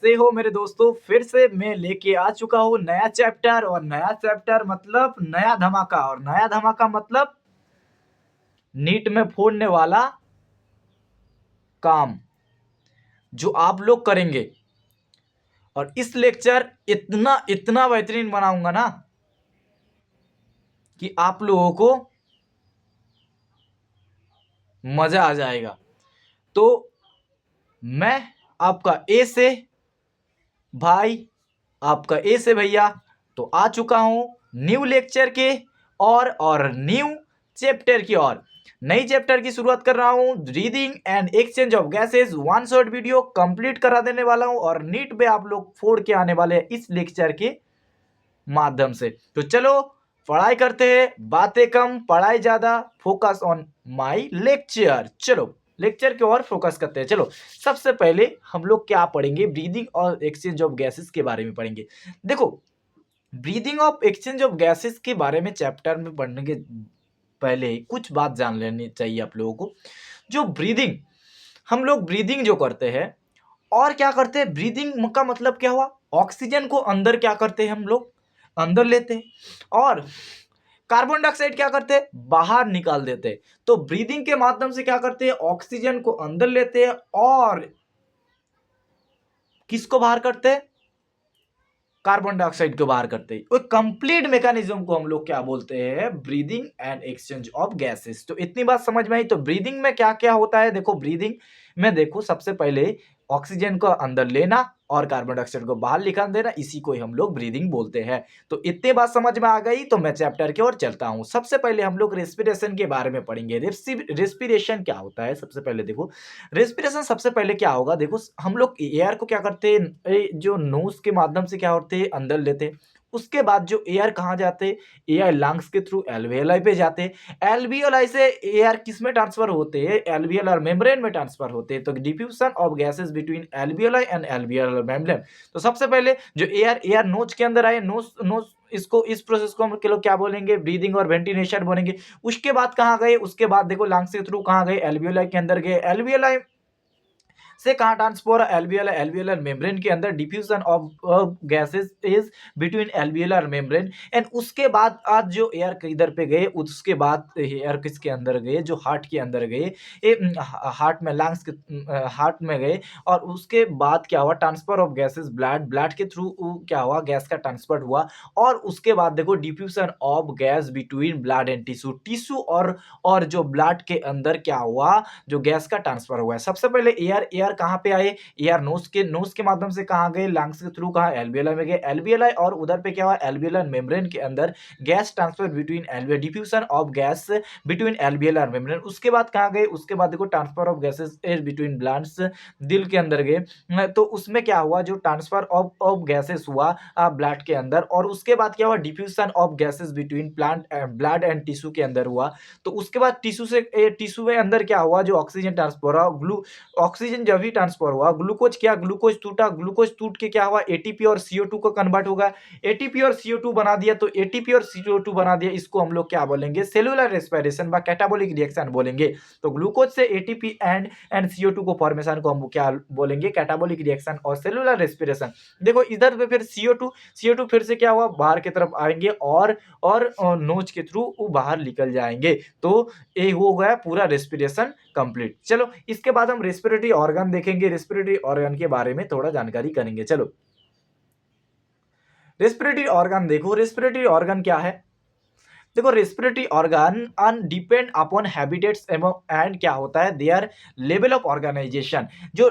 कैसे हो मेरे दोस्तों। फिर से मैं लेके आ चुका हूँ नया चैप्टर, और नया चैप्टर मतलब नया धमाका, और नया धमाका मतलब नीट में फोड़ने वाला काम जो आप लोग करेंगे। और इस लेक्चर इतना इतना बेहतरीन बनाऊंगा ना कि आप लोगों को मजा आ जाएगा। तो मैं आपका ए से भाई, आपका ए से भैया, तो आ चुका हूं न्यू लेक्चर के और न्यू चैप्टर की और नई चैप्टर की शुरुआत कर रहा हूं। Breathing and exchange of gases, one shot video complete करा देने वाला हूं और नीट पे आप लोग फोड़ के आने वाले हैं इस लेक्चर के माध्यम से। तो चलो पढ़ाई करते हैं, बातें कम पढ़ाई ज्यादा, फोकस ऑन माय लेक्चर। चलो लेक्चर की ओर फोकस करते हैं। चलो सबसे पहले हम लोग क्या पढ़ेंगे, ब्रीदिंग और एक्सचेंज ऑफ गैसेस के बारे में पढ़ेंगे। देखो, breathing of exchange of gases के बारे में चैप्टर में पढ़ने के पहले कुछ बात जान लेनी चाहिए आप लोगों को। जो ब्रीदिंग, हम लोग ब्रीदिंग जो करते हैं और क्या करते हैं, ब्रीदिंग का मतलब क्या हुआ, ऑक्सीजन को अंदर क्या करते हैं, हम लोग अंदर लेते हैं और कार्बन डाइऑक्साइड क्या करते हैं, बाहर निकाल देते हैं। तो ब्रीदिंग के माध्यम से क्या करते हैं, ऑक्सीजन को अंदर लेते हैं और किसको बाहर करते हैं, कार्बन डाइऑक्साइड को बाहर करते हैं। वो कंप्लीट मैकेनिज्म को हम लोग क्या बोलते हैं, breathing and exchange of gases. तो इतनी बात समझ में आई। तो ब्रीदिंग में क्या क्या होता है, देखो ब्रीदिंग में देखो सबसे पहले ऑक्सीजन को अंदर लेना और कार्बन डाइऑक्साइड को बाहर निकाल देना, इसी को ही हम लोग ब्रीदिंग बोलते हैं। तो इतनी बात समझ में आ गई, तो मैं चैप्टर की ओर चलता हूं। सबसे पहले हम लोग रेस्पिरेशन के बारे में पढ़ेंगे। रेस्पिरेशन क्या होता है, सबसे पहले देखो रेस्पिरेशन सबसे पहले क्या होगा। देखो हम लोग एयर को क्या करते हैं, जो नोज के माध्यम से क्या होते हैं, अंदर लेते हैं। उसके बाद जो एयर कहाँ जाते हैं, एयर लंग्स के थ्रू एल्वियोलाई पे जाते हैं। एल्वियोलाई से एयर किस में ट्रांसफर होते हैं, एल्वियोलर मेम्ब्रेन में ट्रांसफर होते हैं। तो diffusion of gases between alveoli and alveolar membrane. तो सबसे पहले जो एयर नोज के अंदर आए, नोज नोज इसको, इस प्रोसेस को हम लोग क्या बोलेंगे, ब्रीदिंग और वेंटिलेशन बोलेंगे। उसके बाद कहाँ गए, उसके बाद देखो लंग्स के थ्रू कहाँ गए, एल्वियोलाई के अंदर गए। एल्वियोलाई से कहाँ ट्रांसफर, एल्वियोलर एल्वियोलर मेम्ब्रेन के अंदर। Diffusion of gases is between alveolar membrane. And उसके बाद आज जो एयर किधर पे गए, उसके बाद एयर किसके अंदर गए, जो हार्ट के अंदर गए, हार्ट में लंग्स के हार्ट में गए। और उसके बाद क्या हुआ, ट्रांसफर ऑफ गैसेस ब्लड के थ्रू क्या हुआ, गैस का ट्रांसफर हुआ। और उसके बाद देखो diffusion of gas between blood and tissue, tissue और जो ब्लड के अंदर क्या हुआ, जो गैस का ट्रांसफर हुआ है। सबसे पहले एयर एयर कहाँ पे आए, एयर नोज के माध्यम से कहाँ गए, लंग्स के थ्रू कहाँ, एल्वियोलाई में गए। एल्वियोलाई और उधर पे क्या हुआ, एल्वियोलर मेम्ब्रेन के अंदर gas transfer between alveoli, diffusion of gas between alveolar membrane. उसके बाद कहाँ गए, उसके बाद देखो transfer of gases between bloods, दिल के अंदर गए। तो उसमें क्या हुआ, जो ट्रांसफर ऑफ गैसेस हुआ ब्लड के अंदर। और उसके बाद क्या हुआ, diffusion of gases between blood and tissue के अंदर हुआ। तो उसके बाद टिश्यू में अंदर क्या हुआ, जो ऑक्सीजन ट्रांसफर हुआ, ऑक्सीजन जब भी ट्रांसफर हुआ, ग्लूकोज क्या, ग्लूकोज टूटा, ग्लूकोज टूट के क्या हुआ, एटीपी और CO2 को कन्वर्ट होगा। एटीपी और CO2 बना दिया, तो एटीपी और CO2 बना दिया, इसको हम लोग क्या बोलेंगे, सेलुलर रेस्पिरेशन व कैटाबॉलिक रिएक्शन बोलेंगे। तो ग्लूकोज से एटीपी एंड CO2 को फॉर्मेशन को हम क्या बोलेंगे, कैटाबॉलिक रिएक्शन और सेलुलर रेस्पिरेशन। देखो इधर पे फिर CO2 फिर से क्या हुआ, बाहर की तरफ आएंगे और नोज के थ्रू वो बाहर निकल जाएंगे। तो ये हो गया पूरा रेस्पिरेशन कंप्लीट। चलो इसके बाद हम रेस्पिरेटरी ऑर्गन देखेंगे, रेस्पिरेटरी ऑर्गन के बारे में थोड़ा जानकारी करेंगे। चलो रेस्पिरेटरी ऑर्गन देखो, रेस्पिरेटरी ऑर्गन क्या है। देखो respiratory organ an depend upon habitats and क्या होता है, देयर लेवल ऑफ ऑर्गेनाइजेशन। जो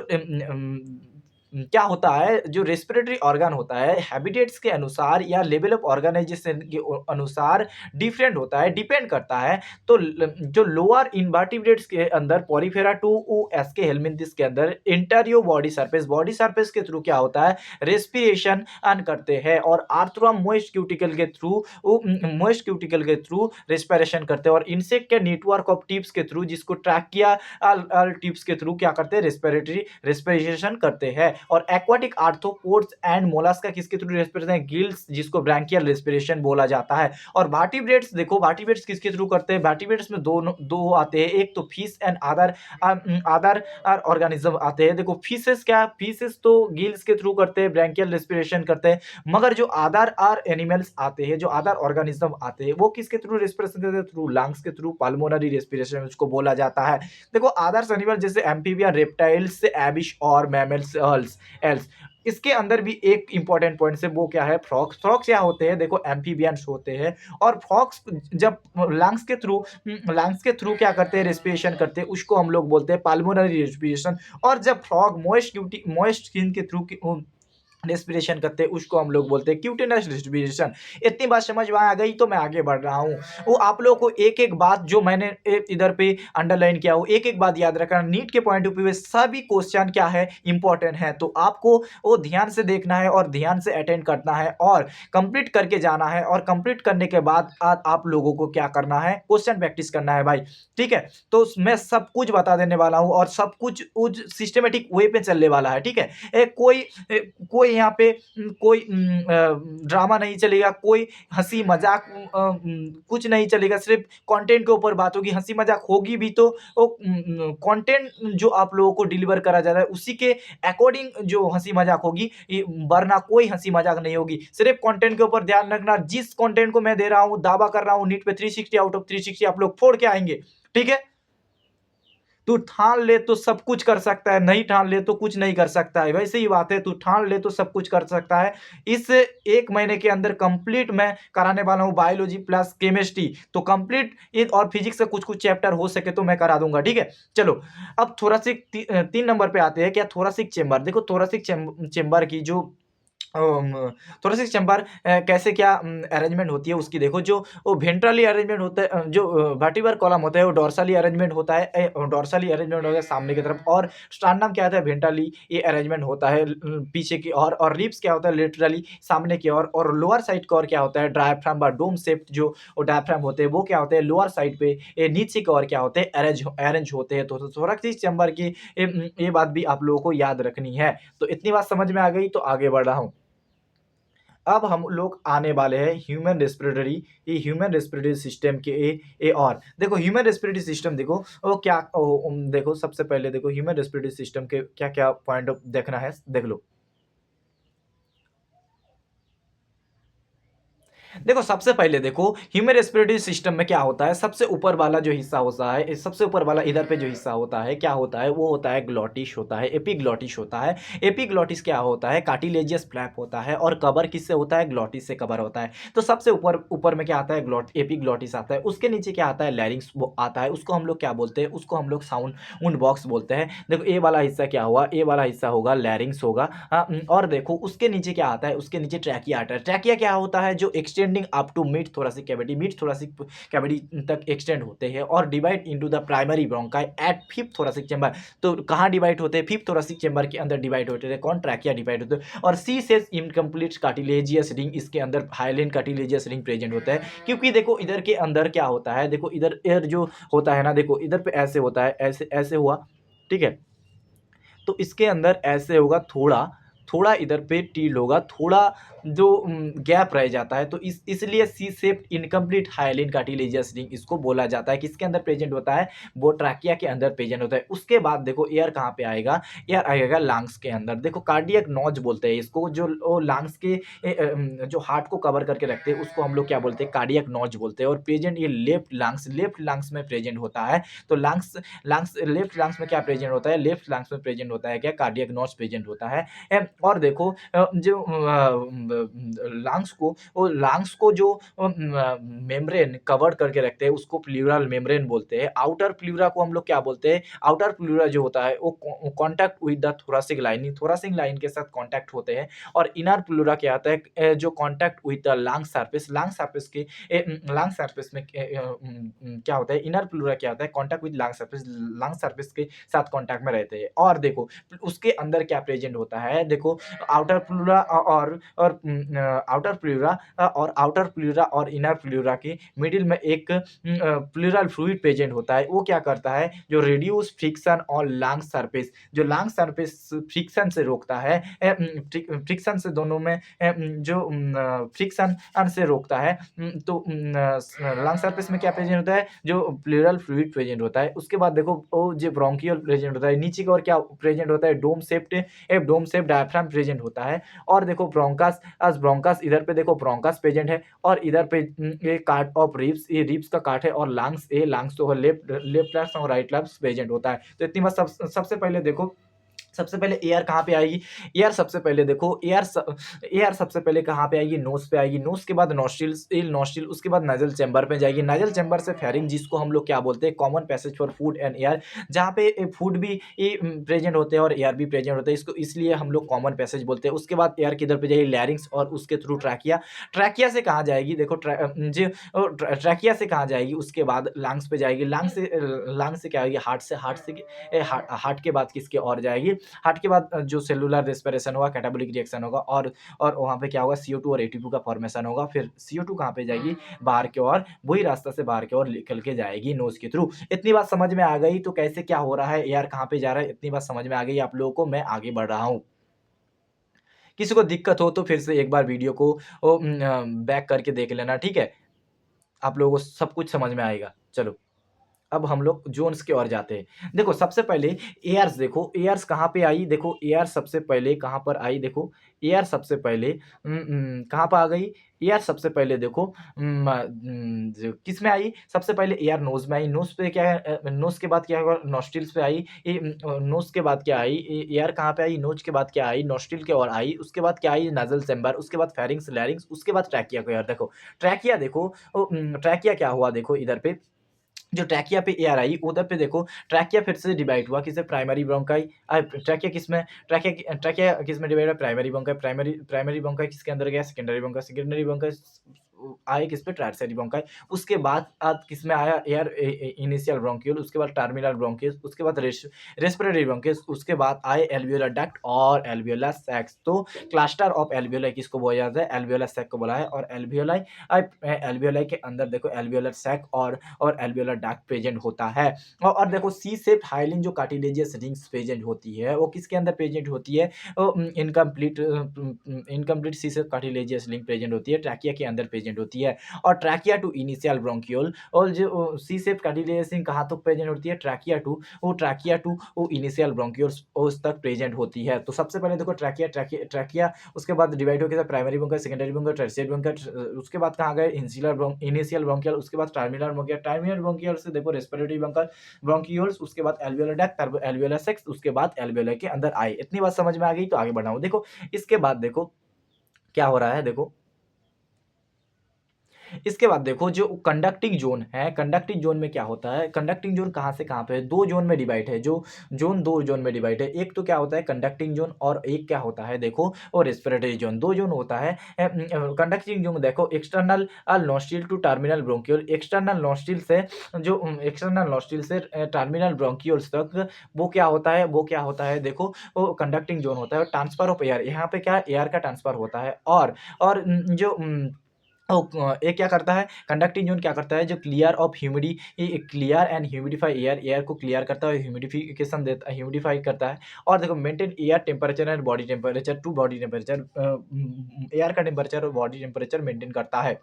क्या होता है, जो रेस्पिरेटरी ऑर्गन होता है हैबिटेट्स के अनुसार या लेवल ऑफ ऑर्गेनाइजेशन के अनुसार डिफरेंट होता है, डिपेंड करता है। तो जो लोअर इनवर्टिब्रेट्स के अंदर पॉरीफेरा टू एस के हेलमिंथिस के अंदर इंटरियो बॉडी सरफेस के थ्रू क्या होता है, रेस्पिरेशन करते हैं। और आर्थ्रोआ मोइस्ट क्यूटिकल के थ्रू रेस्पिरेशन करते हैं। और इंसेक्ट के नेटवर्क ऑफ टिप्स के थ्रू, जिसको ट्रैकिया टिप्स के थ्रू क्या करते हैं, रेस्पिरेशन करते हैं। और एक्वाटिक आर्थ्रोपोड्स एंड मोलस्का किसके थ्रू रेस्पिरेशन है, गिल्स, जिसको ब्रैंकियल रेस्पिरेशन बोला जाता है। और वर्टिब्रेट्स देखो, वर्टिब्रेट्स किसके थ्रू करते हैं, वर्टिब्रेट्स में दोनों दो आते हैं, एक तो फिश एंड अदर ऑर्गेनिज्म आते हैं। देखो फिशेस क्या, फिशेस तो गिल्स के थ्रू करते हैं, ब्रैंकियल रेस्पिरेशन करते हैं, मगर जो अदर आर एनिमल्स आते हैं, जो अदर ऑर्गेनिज्म आते हैं, वो किसके थ्रू रेस्पिरेशन करते हैं, थ्रू लंग्स के थ्रू, पल्मोनरी रेस्पिरेशन उसको बोला जाता है। देखो अदर्स एनिमल जैसे एम्फीबियन, रेप्टाइल्स, एबिश और मैमल्स एल्स, इसके अंदर भी एक इंपॉर्टेंट पॉइंट से वो क्या है, फ्रॉक्स। फ्रॉक्स क्या होते हैं, देखो एम्फीबियंस होते हैं, और फ्रॉक्स जब लंग्स के थ्रू क्या करते हैं, रेस्पिरेशन करते हैं, उसको हम लोग बोलते हैं पल्मोनरी रेस्पिरेशन। और जब फ्रॉग मॉइस्ट स्किन के थ्रू रेस्पिरेशन करते हैं, उसको हम लोग बोलते हैं क्यूटेनस रेस्पिरेशन। इतनी बात समझ में आ गई तो मैं आगे बढ़ रहा हूँ। वो आप लोगों को एक एक बात जो मैंने इधर पे अंडरलाइन किया हो, एक एक बात याद रखना। नीट के पॉइंट ऑफ व्यू में सभी क्वेश्चन क्या है, इंपॉर्टेंट है, तो आपको वो ध्यान से देखना है और ध्यान से अटेंड करना है और कंप्लीट करके जाना है। और कंप्लीट करने के बाद आप लोगों को क्या करना है, क्वेश्चन प्रैक्टिस करना है भाई, ठीक है। तो मैं सब कुछ बता देने वाला हूँ और सब कुछ सिस्टमेटिक वे पे चलने वाला है, ठीक है। कोई यहाँ पे कोई ड्रामा नहीं चलेगा, कोई हंसी मजाक कुछ नहीं चलेगा, सिर्फ कंटेंट के ऊपर बात होगी। हंसी मजाक होगी भी तो वो कंटेंट जो आप लोगों को डिलीवर करा जा रहा है उसी के अकॉर्डिंग जो हंसी मजाक होगी, वरना कोई हंसी मजाक नहीं होगी। सिर्फ कंटेंट के ऊपर ध्यान रखना। जिस कंटेंट को मैं दे रहा हूँ, दावा कर रहा हूँ, नीट पे 360 आउट ऑफ 360 आप लोग फोड़ के आएंगे, ठीक है। तू ठान ले तो सब कुछ कर सकता है, नहीं ठान ले तो कुछ नहीं कर सकता है। वैसे ही बात है, तू ठान ले तो सब कुछ कर सकता है। इस एक महीने के अंदर कंप्लीट मैं कराने वाला हूँ बायोलॉजी प्लस केमिस्ट्री, तो कंप्लीट और फिजिक्स का कुछ कुछ चैप्टर हो सके तो मैं करा दूंगा, ठीक है। चलो अब थोरासिक 3 नंबर पे आते हैं। क्या, थोरासिक चेंबर। देखो थोरासिक चेंबर की जो थोरेसिक चैम्बर कैसे क्या अरेंजमेंट होती है उसकी देखो। जो वो वेंट्रली अरेंजमेंट होता है, जो वर्टिब्रल कॉलम होता है वो डोर्सली अरेंजमेंट होता है, डोर्सली अरेंजमेंट होता है सामने की तरफ। और स्टार्नम क्या होता है, वेंट्रली ये अरेंजमेंट होता है पीछे की ओर। और रिब्स क्या होता है, लेटरली सामने की ओर। और लोअर साइड की ओर क्या होता है, डायफ्राम व डोम शेप्ड जो डायफ्राम होते हैं वो क्या होते हैं, लोअर साइड पे। ये नीचे की ओर क्या होते हैं, अरेंज होते हैं। तो थोरेसिक चैम्बर की ये बात भी आप लोगों को याद रखनी है। तो इतनी बात समझ में आ गई तो आगे बढ़ रहा हूँ। अब हम लोग आने वाले हैं ह्यूमन रेस्पिरेटरी, ये ह्यूमन रेस्पिरेटरी सिस्टम के और देखो ह्यूमन रेस्पिरेटरी सिस्टम देखो वो क्या देखो सबसे पहले देखो ह्यूमन रेस्पिरेटरी सिस्टम के क्या क्या पॉइंट ऑफ देखना है, देख लो। देखो सबसे पहले देखो ह्यूमन रेस्पिरेटरी सिस्टम में क्या होता है, सबसे ऊपर वाला जो हिस्सा होता है, सबसे ऊपर वाला इधर पे जो हिस्सा होता है क्या होता है, वो होता है ग्लॉटिस होता है, एपिग्लॉटिस होता है। एपिग्लॉटिस क्या होता है, कार्टिलेजियस फ्लैप होता है और कवर किससे होता है, ग्लॉटिस से कवर होता है। तो सबसे ऊपर ऊपर में क्या आता है, एपिग्लॉटिस आता है। उसके नीचे क्या आता है, लैरिंक्स आता है। उसको हम लोग क्या बोलते हैं, उसको हम लोग साउंड बॉक्स बोलते हैं। देखो ए वाला हिस्सा क्या हुआ, ए वाला हिस्सा होगा लैरिंग्स होगा। और देखो उसके नीचे क्या आता है, उसके नीचे ट्रैकिया आता है। ट्रैकिया क्या होता है, जो extending up to mid thoracic cavity, mid thoracic cavity तक एक्सटेंड होते हैं और divide into the primary bronchi at fifth thoracic chamber. तो कहाँ डिवाइड होते हैं, फिफ्थ थोरेसिक चैम्बर के अंदर डिवाइड होते हैं। कौन, ट्रैकिया डिवाइड होते हैं। और she says incomplete cartilaginous ring, इसके अंदर हाइलाइन कार्टिलेजियस रिंग प्रेजेंट होता है। क्योंकि देखो इधर के अंदर क्या होता है, देखो इधर एयर जो होता है ना, देखो इधर पे ऐसे होता है, ऐसे ऐसे हुआ, ठीक है। तो इसके अंदर ऐसे होगा, थोड़ा थोड़ा इधर पे टील होगा, थोड़ा जो गैप रह जाता है। तो इसलिए C shape incomplete hyaline cartilaginous ring इसको बोला जाता है। किसके अंदर प्रेजेंट होता है, वो ट्रैकिया के अंदर प्रेजेंट होता है। उसके बाद देखो एयर कहाँ पे आएगा, एयर आएगा लंग्स के अंदर। देखो कार्डियक नॉच बोलते हैं इसको, जो लंग्स के जो हार्ट को कवर करके रखते हैं उसको हम लोग क्या बोलते हैं, कार्डियक नॉच बोलते हैं। और प्रेजेंट ये लेफ्ट लंग्स में प्रेजेंट होता है। तो लंग्स लेफ्ट लंग्स में क्या प्रेजेंट होता है, लेफ्ट लंग्स में प्रेजेंट होता है क्या, कार्डियक नॉच प्रेजेंट होता है। और देखो जो लंग्स को जो मेम्ब्रेन कवर करके रखते हैं उसको प्लूरल मेम्ब्रेन बोलते हैं। आउटर प्लूरा को हम लोग क्या बोलते हैं, आउटर प्लूरा जो होता है वो contact with the thoracic lining, thoracic line के साथ कॉन्टैक्ट होते हैं। और इनर प्लूरा क्या आता है, जो contact with the lung surface के लंग सरफेस में क्या होता है, इनर प्लूरा क्या होता है, कॉन्टैक्ट विद लंग सरफेस के साथ कॉन्टैक्ट में रहते हैं। और देखो उसके अंदर क्या प्रेजेंट होता है, देखो देखो आउटर प्लूरा आउटर प्लूरा और इनर प्लूरा के मिडिल में एक प्लूरल फ्लूइड प्रेजेंट होता है। वो क्या करता है, जो रिड्यूस फ्रिक्शन और लंग सरफेस, जो लंग सरफेस फ्रिक्शन से रोकता है, फ्रिक्शन से दोनों में जो फ्रिक्शन से रोकता है। तो लंग सरफेस में क्या प्रेजेंट होता है, जो प्लूरल फ्लूइड प्रेजेंट होता है। उसके बाद देखो वो जो ब्रोंकियल प्रेजेंट होता है, नीचे की ओर क्या प्रेजेंट होता है, डोम शेप्ड डायफ्राम प्रेजेंट होता है। और देखो ब्रोंकस इधर पे देखो ब्रोंकस प्रेजेंट है, और इधर पे ये काट ऑफ रिब्स, ये रिब्स का काट है, और लंग्स तो लेफ्ट लेफ्ट लैप्स और राइट लैप्स प्रेजेंट होता है। तो इतनी बात सबसे पहले देखो, सबसे पहले एयर कहाँ पे आएगी, एयर सबसे पहले देखो एयर सबसे पहले कहाँ पे आएगी, नोज पे आएगी। नोज के बाद नोस्ट्रिल, उसके बाद नजल चैम्बर पे जाएगी। नजल चैम्बर से फेरिंग, जिसको हम लोग क्या बोलते हैं, common passage for food and air, जहाँ पे फूड भी प्रेजेंट होते हैं और एयर भी प्रेजेंट होते हैं, इसको इसलिए हम लोग कॉमन पैसेज बोलते हैं। उसके बाद एयर किधर पे जाएगी, लैरिंग्स, और उसके थ्रू ट्रैकिया। ट्रैकिया से कहाँ जाएगी, देखो ट्रैकिया से कहाँ जाएगी, उसके बाद लंग्स पे जाएगी। लंग्स से क्या होगी, हार्ट के बाद किसके और जाएगी, हार्ट के बाद जो सेलुलर रेस्पिरेशन होगा, कैटाबोलिक रिएक्शन होगा, और वहाँ पे क्या होगा, CO2 और ATP का फॉर्मेशन होगा। फिर CO2 कहाँ पे जाएगी, बाहर की ओर, वही रास्ता से बाहर की ओर निकल के जाएगी नोज के थ्रू। इतनी बात समझ में आ गई, तो कैसे क्या हो रहा है, एयर कहाँ पे जा रहा है, इतनी बात समझ में आ गई आप लोगों को। मैं आगे बढ़ रहा हूँ। किसी को दिक्कत हो तो फिर से एक बार वीडियो को बैक करके देख लेना, ठीक है। आप लोगों को सब कुछ समझ में आएगा। चलो, अब हम लोग जोन्स की ओर जाते हैं। देखो सबसे पहले एयर्स, देखो एयर्स कहाँ पे आई, देखो एयर सबसे पहले कहाँ पर आई, देखो एयर सबसे पहले कहाँ पर आ गई, एयर सबसे पहले देखो किस में आई, सबसे पहले एयर नोज में आई। नोज पे क्या है, नोज के बाद क्या होगा, नोस्ट्रिल्स पे आई। नोज के बाद क्या आई, एयर कहाँ पे आई, नोज के बाद क्या आई, नोस्ट्रिल के और आई। उसके बाद क्या आई, नाजल चैम्बर, उसके बाद फेरिंग्स, लैरिंग्स, उसके बाद ट्रैकिया को। यार देखो ट्रैकिया, देखो ट्रैकिया क्या हुआ, देखो इधर पे जो ट्रैकिया पे एयर आई, उधर पे देखो ट्रैकिया फिर से डिवाइड हुआ, किससे, प्राइमरी ब्रोंकाई। ट्रैकिया किसमें, ट्रैकिया किस में डिवाइड है, प्राइमरी ब्रोंकाई। प्राइमरी ब्रोंकाई किसके अंदर गया, सेकेंडरी ब्रोंकाई। सेकेंडरी ब्रोंकाई आए किस पे, टर्शियरी ब्रोंकाई। उसके बाद किस में आया, एयर इनिशियल ब्रोंक्यूल, उसके बाद टर्मिनल ब्रोंकियस, उसके बाद रेस्पिरेटरी ब्रोंकियस, उसके बाद आए एल्वियोलर डक्ट और एल्वियोलर सैक्स। तो क्लस्टर ऑफ एल्वियोलाई किसको बोला जाता है, एल्वियोलर सैक को बोला है। और एल्वियोलाई के अंदर देखो एल्वियोलर सैक और एल्वियोलर डक्ट प्रेजेंट होता है। और देखो सी शेप्ड हाइलिन जो कार्टिलेजियस रिंग्स प्रेजेंट होती है, वो किसके अंदर प्रेजेंट होती है, incomplete C shaped cartilaginous ring present होती है, ट्रैकिया के अंदर प्रेजेंट होती है। और ट्रैकिया टू इनिशियल ब्रोंक्यूल, और जो सी शेप्ड कार्टिलेजियस रिंग कहाँ तक प्रेजेंट होती है, ट्रैकिया टू वो इनिशियल ब्रोंक्यूल्स उस तक प्रेजेंट होती है। तो सबसे पहले देखो ट्रैकिया, उसके बाद डिवाइड होकर primary bronchial, secondary bronchial, tertiary bronchial, उसके बाद कहाँ गए, इनिशियल ब्रोंकियल, उसके बाद टर्मिनल ब्रोंकियल। टर्मिनल ब्रोंकियल से देखो रेस्पिरेटरी ब्रोंकियोल्स, उसके बाद एल्वियोलर डक्ट, एल्वियोलर सेक्स, उसके बाद एल्वियोलाई के अंदर आए। इतनी बात समझ में आ गई, तो आगे बढ़ाऊं। देखो इसके बाद देखो क्या हो रहा है, देखो इसके बाद देखो जो कंडक्टिंग जोन है, कंडक्टिंग जोन में क्या होता है, कंडक्टिंग जोन कहाँ से कहाँ पे है, दो जोन में डिवाइड है, जो जोन दो जोन में डिवाइड है। एक तो क्या होता है कंडक्टिंग जोन, और एक क्या होता है देखो, और रेस्पिरेटरी जोन। दो जोन होता है कंडक्टिंग जोन। देखो external nostril to terminal bronchiole, external nostril से टर्मिनल ब्रोंकियोल्स तक वो क्या होता है देखो, वो कंडक्टिंग जोन होता है। ट्रांसफर ऑफ एयर, यहाँ पे क्या एयर का ट्रांसफर होता है। और जो ये क्या करता है, कंडक्टिंग जोन क्या करता है, जो क्लियर एंड ह्यूमिडिफाई एयर को क्लियर करता है, ह्यूमिडिफिकेशन देता है, ह्यूमिडिफाई करता है। और देखो maintain air temperature and body temperature to body temperature, air का टेम्परेचर और बॉडी टेम्परेचर मेंटेन करता है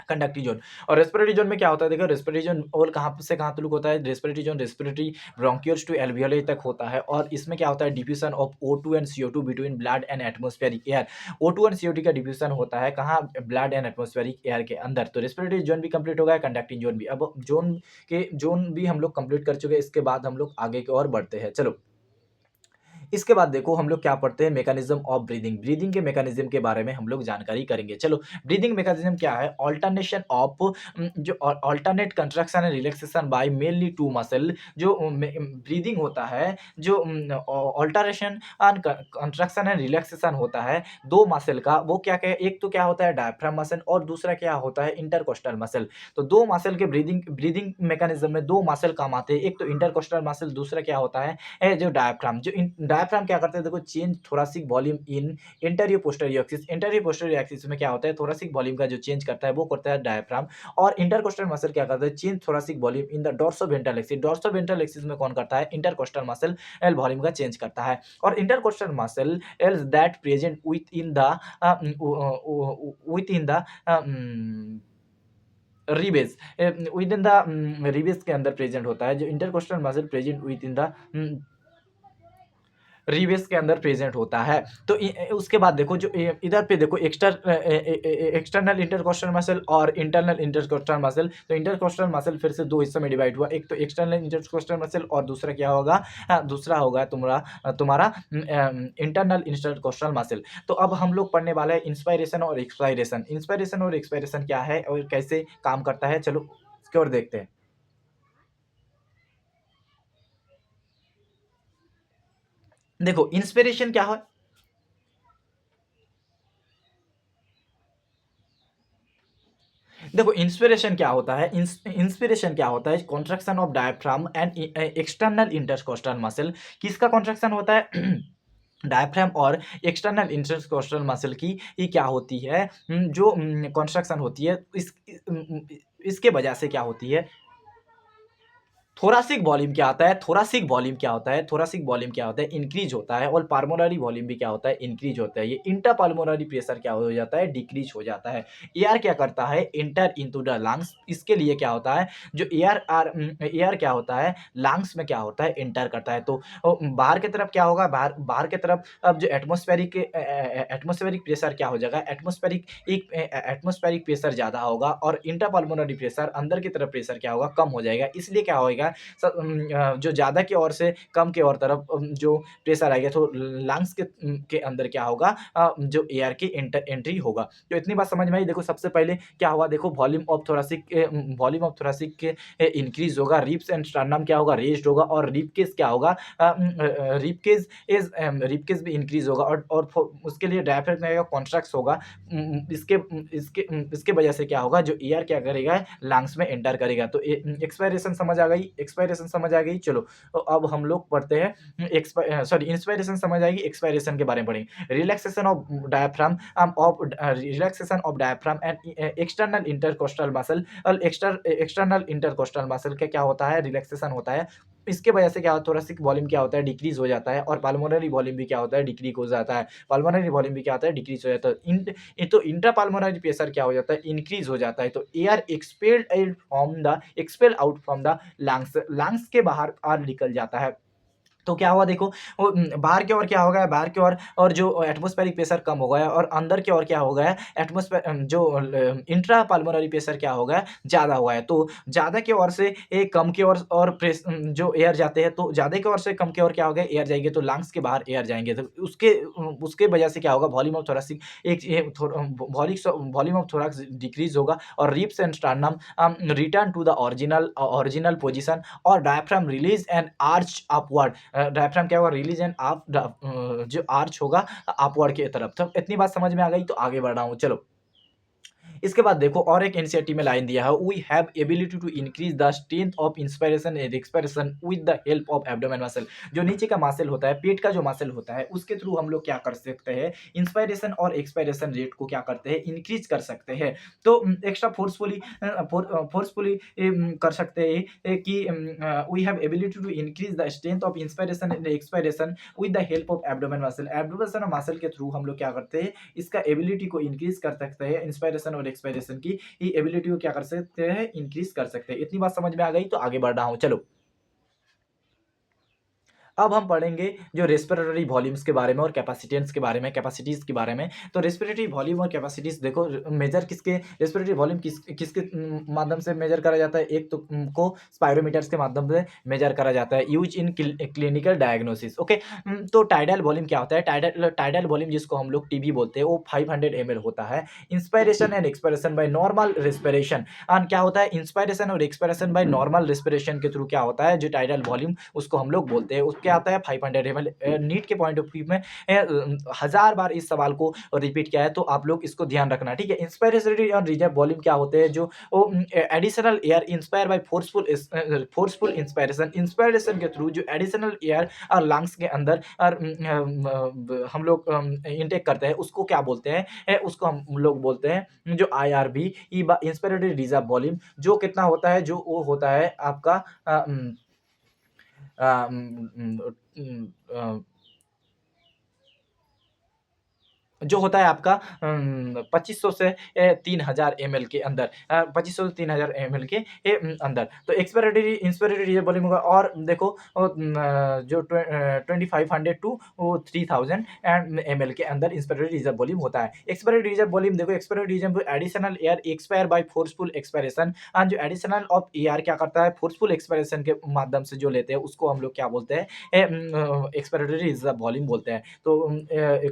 कंडक्टिव जोन। और रेस्पिरेटरी जोन में क्या होता है, देखो रेस्पिरेटरी जोन और कहाँ से कहाँ तक होता है, respiratory zone respiratory bronchioles to alveoli तक होता है। और इसमें क्या होता है, diffusion of O2 and CO2 between blood and atmospheric air. O2 and CO2 का डिफ्यूजन होता है कहाँ, ब्लड एंड एटमॉस्फेरिक एयर के अंदर। तो रेस्पिरेटरी जोन भी कंप्लीट हो गया, कंडक्टिंग जोन भी। अब जोन भी हम लोग कंप्लीट कर चुके हैं। इसके बाद हम लोग आगे की ओर बढ़ते हैं। चलो इसके बाद देखो हम लोग क्या पढ़ते हैं, मैकेनिज्म ऑफ ब्रीदिंग। ब्रीदिंग के मैकेनिज्म के बारे में हम लोग जानकारी करेंगे। चलो ब्रीदिंग मैकेनिज्म क्या है, ऑल्टरनेशन ऑफ जो alternate contraction and relaxation by mainly two muscle. जो ब्रीदिंग होता है, जो alteration and contraction and relaxation होता है दो मसल का, वो क्या क्या, एक तो क्या होता है डायफ्राम मसल, और दूसरा क्या होता है इंटरकोस्टल मसल। तो दो मसल के ब्रीदिंग मैकेनिज्म में दो मसल काम आते हैं, एक तो इंटरकोस्टल मसल, दूसरा क्या होता है जो डायफ्राम। जो डायफ्राम क्या करते हैं, देखो change thoracic volume in interior posterior axis. Interior posterior axis में क्या होता है, थोरेसिक वॉल्यूम का जो चेंज करता है वो करता है डायफ्राम। और इंटरकोस्टल मसल क्या करता है, change thoracic volume in the dorsoventral axis. Dorsoventral axis में कौन करता है, इंटरकोस्टल मसल वॉल्यूम का चेंज करता है। और intercostal muscle that present within the within the ribs, within the ribs के अंदर प्रेजेंट होता है, जो intercostal muscle present within the ribs के अंदर प्रेजेंट होता है। तो उसके बाद देखो जो इधर पे देखो एक्सटर्नल इंटरकोस्टल मसल और इंटरनल इंटरकोस्टल मसल। तो इंटरकोस्टल मसल फिर से दो हिस्सों में डिवाइड हुआ, एक तो एक्सटर्नल इंटरकोस्टल मसल और दूसरा क्या होगा, दूसरा होगा तुम्हारा इंटरनल इंटरकोस्टल मसल। तो अब हम लोग पढ़ने वाले हैं इंस्पायरेशन और एक्सपायरेशन। इंस्पायरेशन और एक्सपायरेशन क्या है और कैसे काम करता है, चलो इसकी ओर देखते हैं। देखो इंस्पिरेशन क्या है, देखो इंस्पिरेशन क्या होता है, इंस्पिरेशन क्या होता है, contraction of diaphragm and external intercostal muscle. किसका कॉन्ट्रैक्शन होता है डायफ्राम और एक्सटर्नल इंटरकोस्टल मसल की ये क्या होती है, जो कॉन्ट्रैक्शन होती है इसके वजह से क्या होती है, थोरासिक वॉल्यूम क्या आता है, थोरासिक वॉल्यूम क्या होता है, थोरासिक वॉल्यूम क्या होता है, इंक्रीज होता है। और पाल्मोनरी वॉल्यूम भी क्या होता है, इंक्रीज होता है। ये इंटर पाल्मोनरी प्रेशर क्या हो जाता है, डिक्रीज हो जाता है। एयर क्या करता है, इंटर इनटू द लंग्स। इसके लिए क्या होता है, जो एयर क्या होता है, लंग्स में क्या होता है, इंटर करता है। तो बाहर की तरफ क्या होगा, बाहर बाहर की तरफ अब जो एटमोस्फेरिक प्रेशर क्या हो जाएगा, एटमोस्फेरिक प्रेशर ज़्यादा होगा और इंटर पाल्मोनरी प्रेशर अंदर की तरफ प्रेशर क्या होगा, कम हो जाएगा। इसलिए क्या होएगा, जो ज़्यादा की ओर से कम की ओर तरफ जो प्रेशर आएगा, तो लंग्स के अंदर क्या होगा, जो एयर की एंट्री होगा। तो इतनी बात समझ में आई। देखो सबसे पहले क्या हुआ, देखो वॉल्यूम ऑफ थोरेसिक इंक्रीज होगा, रिब्स एंड स्टर्नम क्या होगा, रेज्ड होगा। और रिब केस क्या होगा, रिब केस भी इंक्रीज होगा। और उसके लिए डायफ्राम में कॉन्ट्रैक्ट होगा। इसके इसके इसके वजह से क्या होगा, जो एयर क्या करेगा, लंग्स में एंटर करेगा। तो एक्सपायरेशन समझ आ गई, एक्सपायरेशन समझ आ गई। चलो तो अब हम लोग पढ़ते हैं सॉरी इंस्पायरेशन समझ आएगी, एक्सपायरेशन के बारे में पढ़ेंगे। Relaxation of diaphragm and external intercostal muscle. External intercostal muscle का क्या होता है, रिलैक्सेशन होता है। इसके वजह से क्या होता है, थोरेसिक वॉल्यूम क्या होता है, डिक्रीज हो जाता है। और पाल्मोनरी वॉल्यूम भी क्या होता है, डिक्रीज हो जाता है। पाल्मोनरी वॉल्यूम भी क्या होता है, डिक्रीज हो जाता है। तो इंट्रापाल्मोनरी प्रेशर क्या हो जाता है, इंक्रीज हो जाता है। तो air expelled out from the lungs के बाहर निकल जाता है। तो क्या हुआ देखो, वो बाहर की ओर क्या हो गया, बाहर की ओर और जो एटमॉस्फेरिक प्रेशर कम हो गया और अंदर की ओर क्या हो गया, जो इंट्रा पाल्मोनरी प्रेशर क्या हो गया, ज़्यादा हुआ है। तो ज़्यादा की ओर से एक कम की ओर और जो एयर जाते हैं, तो ज़्यादा की ओर से कम की ओर क्या हो गया, एयर जाएंगे, तो लंग्स के बाहर एयर जाएंगे। तो उसके उसके वजह से क्या होगा, volume of thoracic volume of thorax decrease होगा। और ribs and sternum return to the original position. और diaphragm release and arch upward, diaphragm क्या होगा, रिलीज एंड आप जो आर्च होगा अपवर्ड की तरफ। तो इतनी बात समझ में आ गई, तो आगे बढ़ रहा हूँ। चलो इसके बाद देखो और एक एनसीईआरटी में लाइन दिया है, we have ability to increase the strength of inspiration and expiration with the help of abdomen muscle. जो नीचे का मसल होता है, पेट का जो मसल होता है, उसके थ्रू हम लोग क्या कर सकते हैं, इंस्पिरेशन और एक्सपिरेशन रेट को क्या करते हैं, इंक्रीज कर सकते हैं। तो एक्स्ट्रा फोर्सफुली कर सकते हैं कि we have ability to increase the strength of inspiration and expiration with the help of abdomen muscle. Abdomen muscle के थ्रू हम लोग क्या करते हैं, इसका एबिलिटी को इंक्रीज कर सकते हैं, इंस्पिरेशन और एक्सपिरेशन की एबिलिटी को क्या कर सकते हैं, इंक्रीज कर सकते हैं। इतनी बात समझ में आ गई, तो आगे बढ़ रहा हूं। चलो अब हम पढ़ेंगे जो रेस्पिरेटरी वॉल्यूम्स के बारे में और कैपेसिटेंस के बारे में, कैपेसिटीज़ के बारे में। तो रेस्पिरेटरी वॉल्यूम और कैपेसिटीज़ देखो, मेजर किसके, रेस्पिरेटरी वॉल्यूम किसके माध्यम से मेजर करा जाता है, एक तो को स्पायरोमीटर्स के माध्यम से मेजर करा जाता है, use in clinical diagnosis. Okay, तो टाइडल वॉल्यूम क्या होता है, टाइडल वॉल्यूम जिसको हम लोग टीबी बोलते हैं, वो 500 ml होता है। Inspiration and expiration by normal respiration, and क्या होता है, इंस्पायरेशन और एक्सपिरेशन बाय नॉर्मल रेस्पिरेशन के थ्रू क्या होता है, जो टाइडल वॉल्यूम उसको हम लोग बोलते हैं, उसके क्या आता है 500 ml। नीट के पॉइंट ऑफ व्यू में 1000 बार इस सवाल को रिपीट किया है, तो आप लोग इसको ध्यान रखना, ठीक है। इंस्पिरेटरी और रिजर्व वॉल्यूम क्या होते हैं, जो additional air inspire by forceful inspiration, inspiration के थ्रू जो एडिशनल एयर और लंग्स के अंदर और हम लोग इनटेक करते हैं, उसको क्या बोलते हैं, उसको हम लोग बोलते हैं जो आईआरबी, इंस्पिरेटरी रिजर्व वॉल्यूम, जो कितना होता है, जो वो होता है आपका अ, उम, अ, उम, उम, उम, अ, जो होता है आपका 2500 से 3000 ml के अंदर, 2500 से 3000 ml के अंदर। तो एक्सपिरेटरी इंस्पिरेटरी रिजर्व वॉल्यूम होगा। और देखो जो 2500 टू 3000 ml के अंदर इंस्पिरेटरी रिजर्व वॉल्यूम होता है। एक्सपिरेटरी रिजर्व वॉल्यूम देखो, expiratory reserve additional air expire by forceful expiration, जो एडिशनल ऑफ एयर क्या करता है, फोर्सफुल एक्सपायरेशन के माध्यम से जो लेते हैं, उसको हम लोग क्या बोलते हैं, एक्सपिरेटरी रिजर्व वॉल्यूम बोलते हैं। तो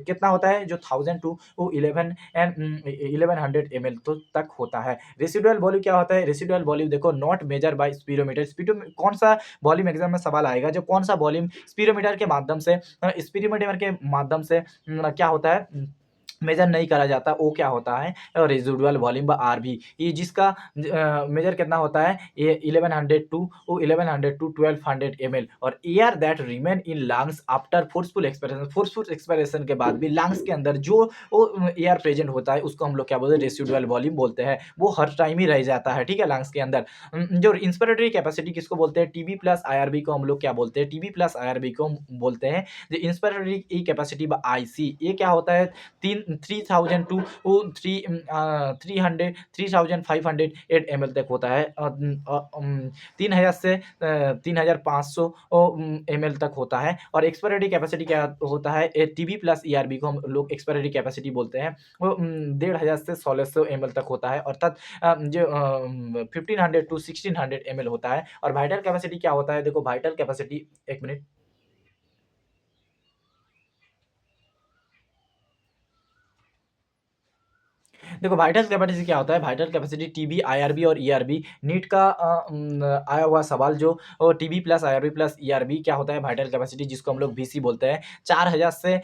कितना होता है, जो 1000 टू 11 एंड 1100 ml तो तक होता है। रेसिडुअल वॉल्यूम क्या होता है, रेसिडुअल वॉल्यूम देखो नॉट मेजर बाय स्पीडोमीटर, कौन सा वॉल्यूम एग्जाम में सवाल आएगा, जो कौन सा वॉल्यूम स्पीडोमीटर के माध्यम से स्पीडोमीटर के माध्यम से क्या होता है, मेजर नहीं करा जाता, वो क्या होता है, रेजिडुअल वॉल्यूम आरबी, ये जिसका मेजर कितना होता है, ये 1100 टू 1200 ml। और air that remain in lungs after forceful expiration के बाद भी लंग्स के अंदर जो वो एयर प्रेजेंट होता है, उसको हम लोग क्या बोलते हैं, रेसिडुअल वॉल्यूम बोलते हैं। वो हर टाइम ही रह जाता है, ठीक है, लंग्स के अंदर। जो इंस्पिरेटरी कैपेसिटी किसको बोलते हैं, टीबी प्लस आईआरबी को हम लोग क्या बोलते हैं, टीबी प्लस आईआरबी को हम बोलते हैं जो इंस्पिरेटरी कैपेसिटी आईसी। ये क्या होता है, 3000 टू 3508 ml तक होता है। 3000 से 3500 ml तक होता है। और एक्सपायरी कैपेसिटी क्या होता है, टीबी प्लस ईआरबी को हम लोग एक्सपायरी कैपेसिटी बोलते हैं, वो 1500 से 1600 ml तक होता है। अर्थात जो 1500 टू 1600 ml होता है। और वाइटल कैपेसिटी क्या होता है, देखो वाइटल कैपेसिटी, एक मिनट, देखो वाइटल कैपेसिटी क्या होता है, वाइटल कैपेसिटी टीबी, आईआरबी और ईआरबी, नीट का आया हुआ सवाल जो TB plus IRB plus ERB क्या होता है, वाइटल कैपेसिटी, जिसको हम लोग वीसी बोलते हैं, 4000 से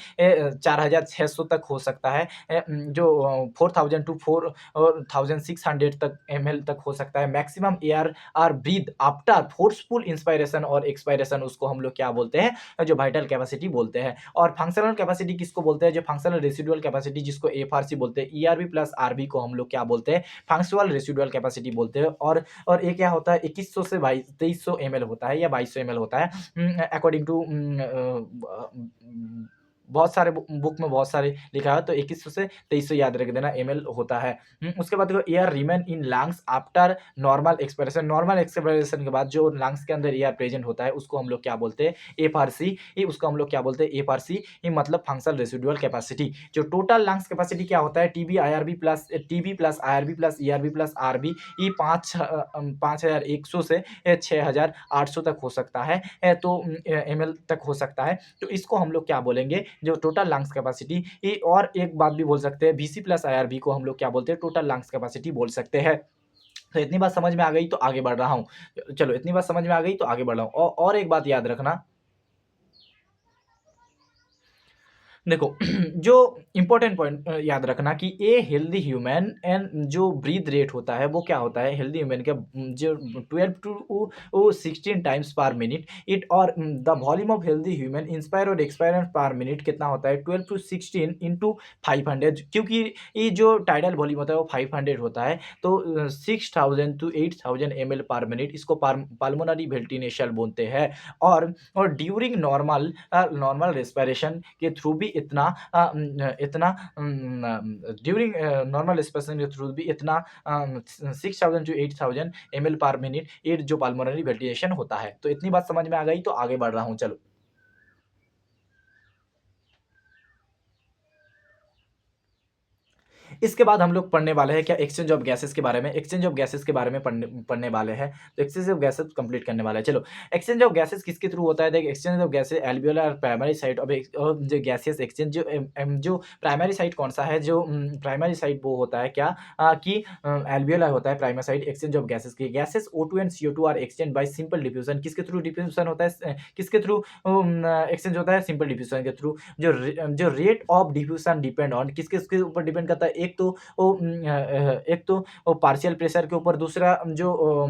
4600 तक हो सकता है। जो 4000 टू 4600 तक ml तक हो सकता है। Maximum air are breathe after forceful inspiration और एक्सपायरेशन, उसको हम लोग क्या बोलते हैं, जो वाइटल कैपेसिटी बोलते हैं। और फंक्शनल कैपेसिटी किसको बोलते हैं, जो फंक्शनल रेसिडुअल कैपेसिटी, जिसको एफआरसी बोलते हैं। ईआरबी प्लस आरबी को हम लोग क्या बोलते हैं, फंक्शनल रेसिडुअल कैपेसिटी बोलते हैं। और ये क्या होता है, 2100 से 2300 ml होता है, या 2200 ml होता है, अकॉर्डिंग टू बहुत सारे बुक में बहुत सारे लिखा है, तो 2100 से 2300 याद रख देना ml होता है। उसके बाद देखो air remain in lungs after normal expiration, normal expiration के बाद जो लंग्स के अंदर एयर प्रेजेंट होता है, उसको हम लोग क्या बोलते हैं, एफआरसी। ये उसको हम लोग क्या बोलते हैं, एफआरसी, ये मतलब फंक्शनल रेसिडुअल कैपेसिटी। जो टोटल लंग्स कैपेसिटी क्या होता है, TB plus IRB plus ERB plus RB, ये 5100 से 6800 तक हो सकता है, तो ml तक हो सकता है। तो इसको हम लोग क्या बोलेंगे, जो टोटल लंग्स कैपेसिटी। ये और एक बात भी बोल सकते हैं, वीसी प्लस आईआरबी को हम लोग क्या बोलते हैं, टोटल लंग्स कैपेसिटी बोल सकते हैं। तो इतनी बात समझ में आ गई, तो आगे बढ़ रहा हूँ। चलो, इतनी बात समझ में आ गई तो आगे बढ़ रहा हूँ। और एक बात याद रखना, देखो जो इम्पोर्टेंट पॉइंट याद रखना कि ए हेल्दी ह्यूमन एंड जो ब्रीथ रेट होता है, वो क्या होता है, हेल्दी ह्यूमन का जो 12 to 16 times per minute it, और the volume of healthy human inspire और एक्सपायर पर मिनट कितना होता है, 12 टू 16 इंटू 500, क्योंकि ये जो टाइडल वॉल्यूम होता है वो 500 होता है। तो 6000 टू 8000 ml पर मिनट, इसको पाल्मोनरी वेंटिलेशन बोलते हैं। और ड्यूरिंग नॉर्मल रेस्पिरेशन के थ्रू भी इतना ड्यूरिंग नॉर्मल रेस्पिरेशन के थ्रू भी इतना 6000 टू 8000 ml पर मिनट ये जो पल्मोनरी वेंटिलेशन होता है। तो इतनी बात समझ में आ गई, तो आगे बढ़ रहा हूँ, चलो। इसके बाद हम लोग पढ़ने वाले हैं क्या एक्सचेंज ऑफ गैसेस के बारे में। एक्सचेंज ऑफ गैसेस के बारे में पढ़ने पढ़ने वाले हैं। तो एक्सचेंज ऑफ गैसेस कंप्लीट करने वाला है। चलो, एक्सचेंज ऑफ गैसेस किसके थ्रू होता है? देख, exchange of gases alveolar primary site of जो गैसियस एक्सचेंज जो प्राइमरी साइट कौन सा है? जो प्राइमरी साइट वो होता है क्या कि एल्वियोलर होता है primary site exchange of gases की। Gases O2 and CO2 are exchange by simple diffusion. किसके थ्रू डिफ्यूजन होता है? किसके थ्रू एक्सचेंज होता है? सिंपल डिफ्यूजन के थ्रू। जो rate of diffusion depend on किसके किसके ऊपर डिपेंड करता है? एक तो वो पार्शियल प्रेशर के ऊपर, दूसरा जो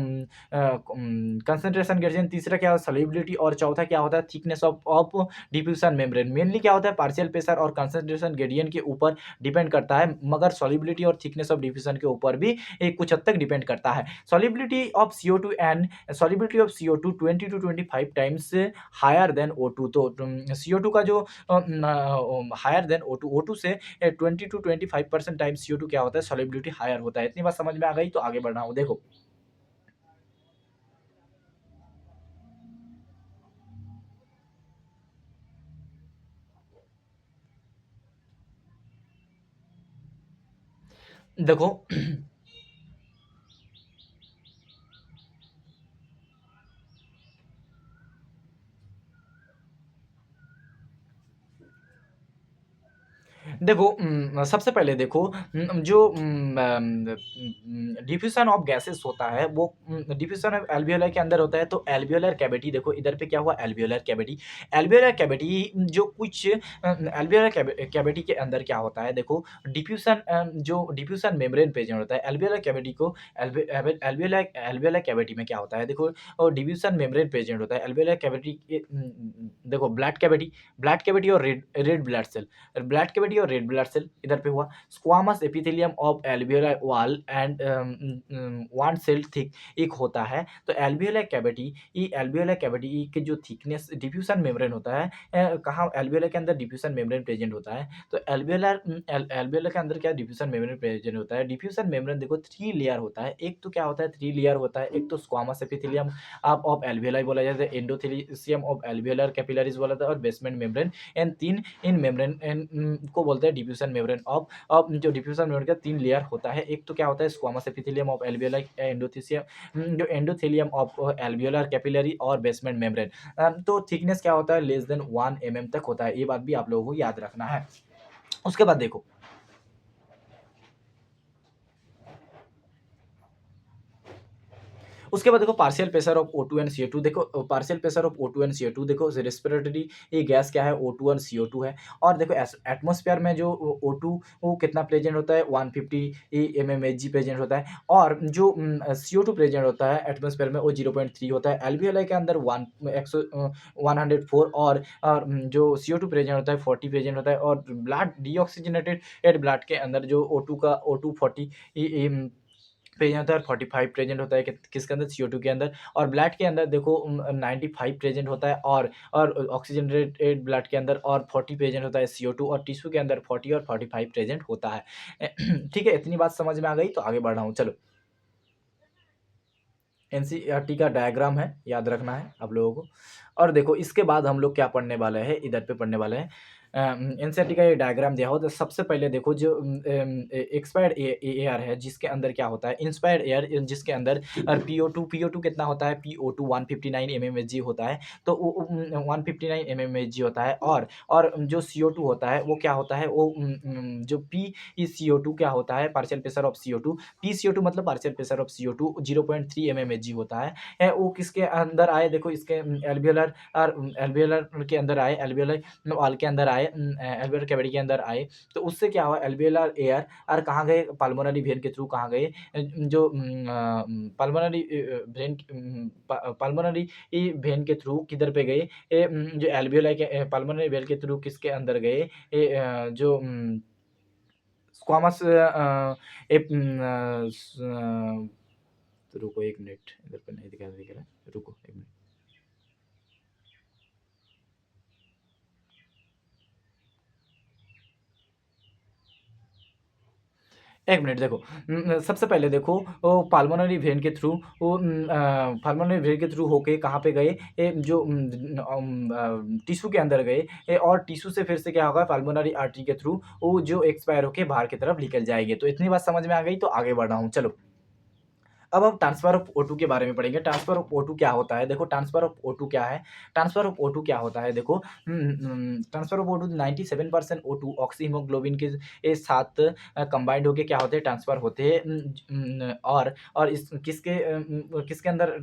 कंसंट्रेशन ग्रेडियंट, तीसरा क्या सॉल्युबिलिटी, और चौथा क्या होता है? Thickness of diffusion membrane. Mainly क्या होता है? पार्शियल प्रेशर और कंसंट्रेशन ग्रेडियंट के ऊपर डिपेंड करता है, मगर सॉल्युबिलिटी और थिकनेस ऑफ डिफ्यूजन के ऊपर भी कुछ हद तक डिपेंड करता है। Solubility of CO2 and solubility of CO2 20 to 25 times higher than O2। तो CO2 का जो हायर देन O2 से 20 to 25% टाइम CO2 क्या होता है? सॉल्युबिलिटी हायर होता है। इतनी बात समझ में आ गई, तो आगे बढ़ रहा हूँ। देखो, देखो देखो सबसे पहले देखो जो डिफ्यूजन ऑफ गैसेस होता है वो डिफ्यूजन ऑफ एल्वियोलर के अंदर होता है। तो एल्वियोलर कैविटी, देखो इधर पे क्या हुआ? Alveolar cavity. एल्वियोलर कैविटी जो कुछ एल्वियोलर कैविटी के अंदर क्या होता है? देखो, डिफ्यूजन जो डिफ्यूजन मेम्ब्रेन प्रेजेंट होता है एल्वियोलर कैविटी को। एल्वियोलर एल्वियोलर कैविटी में क्या होता है? देखो, और डिफ्यूजन मेम्ब्रेन प्रेजेंट होता है एल्वियोलर कैविटी के। देखो, ब्लैड कैविटी और red red blood cell. Blood cavity और रेड ब्लड सेल इधर पे हुआ। Squamous epithelium of alveolar wall and one cell thick एक होता है। तो एल्वियोलर कैविटी की जो थिकनेस डिफ्यूजन मेम्ब्रेन होता है, कहाँ एल्वियोलर के अंदर डिफ्यूजन मेम्ब्रेन प्रेजेंट होता है। तो एल्वियोलर के अंदर क्या डिफ्यूजन मेम्ब्रेन प्रेजेंट होता है? डिफ्यूजन मेम्ब्रेन देखो 3 लेयर होता है। एक तो क्या होता है? 3 लेयर होता है। एक तो स्क्वामस एपिथेलियम ऑफ एल्वियोलाई बोला जाता है, एंडोथेलियम ऑफ एल्वियोलर कैपिलरीज बोला जाता है, और बेसमेंट मेम्ब्रेन। इन मेम्ब्रेन को बोलते हैं डिफ्यूजन मेम्ब्रेन ऑफ जो डिफ्यूजन मेम्ब्रेन का 3 लेयर होता है। एक तो क्या होता है? स्क्वामस एपिथेलियम ऑफ एल्वियोलाई जो एंडोथेलियम ऑफ एल्वियोलर कैपिलरी और बेसमेंट मेम्ब्रेन। तो थिकनेस क्या होता है? लेस देन 1 mm तक होता है। ये बात भी आप लोगों को याद रखना है। उसके बाद देखो, उसके बाद देखो partial pressure of O2 and CO2। देखो partial pressure of O2 and CO2, देखो रेस्पिरेटरी ये गैस क्या है? O2 एंड CO2 है। और देखो एटमॉस्फेयर में जो O2 वो कितना प्रेजेंट होता है? 150 mmHg प्रेजेंट होता है। और जो CO2 प्रेजेंट होता है एटमॉस्फेयर में वो 0.3 होता है। एल्वियोलाई के अंदर 104, और जो CO2 प्रेजेंट होता है 40 प्रेजेंट होता है। और ब्लड डीऑक्सीजनेटेड ब्लड के अंदर जो O2 का O2 40 प्रेजेंट होता है, और 45 प्रेजेंट होता है किसके अंदर? CO2 के अंदर। और ब्लड के अंदर देखो 95 प्रेजेंट होता है, और ऑक्सीजनेटेड ब्लड के अंदर, और 40 प्रेजेंट होता है CO2, और टिश्यू के अंदर 40 और 45 प्रेजेंट होता है। ठीक है, इतनी बात समझ में आ गई, तो आगे बढ़ रहा हूँ। चलो, एनसीईआरटी का डायग्राम है, याद रखना है आप लोगों को। और देखो, इसके बाद हम लोग क्या पढ़ने वाले हैं? इधर पे पढ़ने वाले हैं एनसीईआरटी का ये डायग्राम दिया हो। तो सबसे पहले देखो, जो एक्सपायर्ड एयर है जिसके अंदर क्या होता है? इंस्पायर्ड एयर जिसके अंदर PO2 कितना होता है? PO2 159 mmHg होता है। तो 159 mmHg होता है। और जो CO2 होता है वो क्या होता है? वो जो PeCO2 क्या होता है? Partial pressure of CO2। PeCO2 मतलब partial pressure of CO2 0.3 mmHg होता है। वो किसके अंदर आए? देखो, इसके एल्वियोलर के अंदर आए, एल्वियोलर वॉल के अंदर आए, एल्वियोलर कैविटी के अंदर आए। तो उससे क्या हुआ? एल्वियोलर एयर और कहाँ गए? पल्मोनरी वेन के थ्रू कहाँ गए? जो पल्मोनरी वेन पल्मोनरी वेन के थ्रू किधर पे गए? जो एल्वियोलाई के पल्मोनरी वेन के थ्रू किसके अंदर गए? जो स्क्वामस रुको एक मिनट, इधर पे नहीं दिख रहा है, रुको एक मिनट। एक मिनट देखो। सबसे पहले देखो वो पाल्मोनरी वेन के थ्रू वो पाल्मोनरी वेन के थ्रू होके कहाँ पे गए, जो टिश्यू के अंदर गए, और टिश्यू से फिर से क्या होगा, पाल्मोनरी आर्टरी के थ्रू वो जो एक्सपायर होके बाहर की तरफ निकल जाएंगे। तो इतनी बात समझ में आ गई, तो आगे बढ़ रहा हूँ चलो। अब हम ट्रांसफर ऑफ O2 के बारे में पढ़ेंगे। ट्रांसफर ऑफ O2 क्या होता है, देखो ट्रांसफर ऑफ O2 क्या है। ट्रांसफर ऑफ O2 क्या होता है, देखो transfer of O2 97% O2 oxy haemoglobin के साथ कंबाइंड होके क्या होते हैं, ट्रांसफर होते हैं। और इस किसके अंदर